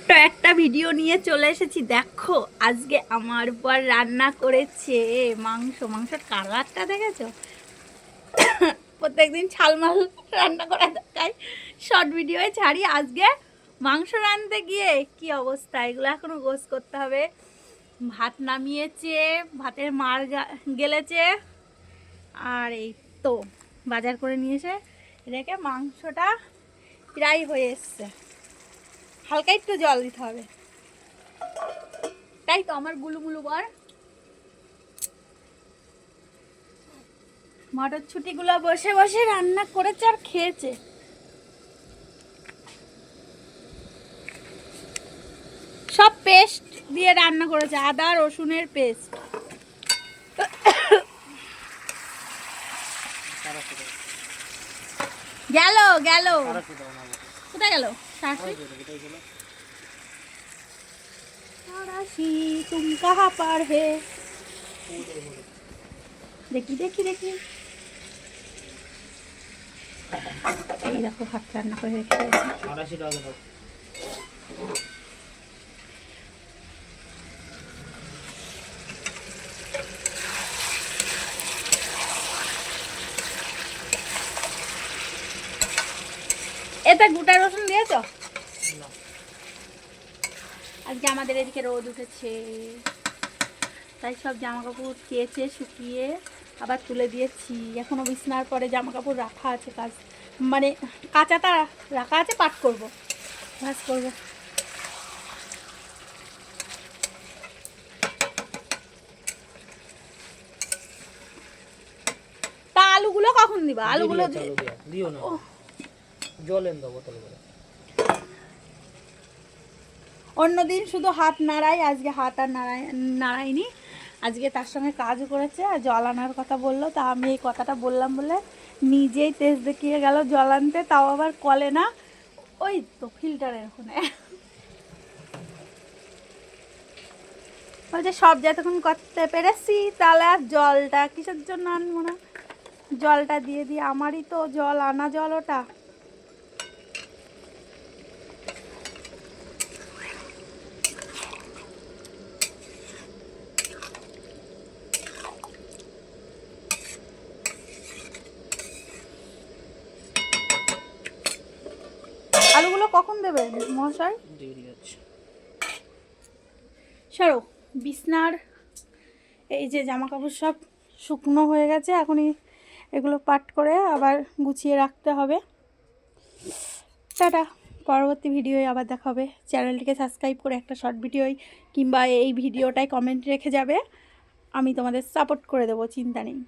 ছোট্ট একটা ভিডিও নিয়ে চলে এসেছি। দেখো আজকে আমার বর রান্না করেছে মাংসের কালারটা দেখেছো? প্রত্যেকদিন ছালমাল রান্না করা দেখায়, শর্ট ভিডিওয়ে ছাড়ি। আজকে মাংস রাঁধতে গিয়ে কি অবস্থা, এগুলো এখনো গোছ করতে হবে। ভাত নামিয়েছে, ভাতের মার গেলেছে, আর এই তো বাজার করে নিয়েছে। রেখে মাংসটা প্রায় হয়ে এসছে, হালকা একটু জল দিতে হবে। তাই তো আমার গুলুমুলু বর মটরছুটিগুলো বসে বসে রান্না করেছে আর খেয়েছে। সব পেস্ট দিয়ে রান্না করেছে, আদা রসুনের পেস্ট। গেল গেল কোথায় গেল? तुम कहाँ पर है? দেখি দেখি দেখি, এই দেখো ভাত রান্না করে রেখে দিয়েছি। এতে গোটা রসুন দিয়েছো? আজকে আমাদের এদিকে রোদ উঠেছে, তাই সব জামা কাপড় কেচে শুকিয়ে আবার তুলে দিয়েছি। এখনো বিছনার পরে জামা কাপড় রাখা আছে, কাজ মানে কাঁচাটা রাখা আছে, পাট করব, ভাজ করব। তা আলুগুলো কখন দিবা? আলুগুলো দিও না, জল এনে দাও বোতলে করে। অন্যদিন শুধু হাত নাড়াই, আজকে হাত আর নাড়াইনি। আজকে তার সঙ্গে কাজও করেছে, আর জল আনার কথা বললো, তা আমি এই কথাটা বললাম বলে নিজেই তেজ দেখিয়ে গেল জল আনতে, তাও আবার কলে না, ওই তো ফিল্টারের ওখানে। বলছে সব যতক্ষণ করতে পেরেছি, তাহলে আর জলটা কিসের জন্য আনবো না, জলটা দিয়ে দিয়ে, আমারই তো জল আনা জল ওটা। আলুগুলো কখন দেবে মহাশয়? দেরি আছে। সরো, বিছনার এই যে জামা কাপড় সব শুকনো হয়ে গেছে, এখনই এগুলো পাট করে আবার গুছিয়ে রাখতে হবে। টাটা, পরবর্তী ভিডিওয় আবার দেখা হবে। চ্যানেলটিকে সাবস্ক্রাইব করে একটা শর্ট ভিডিওই কিংবা এই ভিডিওটায় কমেন্ট রেখে যাবে, আমি তোমাদের সাপোর্ট করে দেবো, চিন্তা নেই।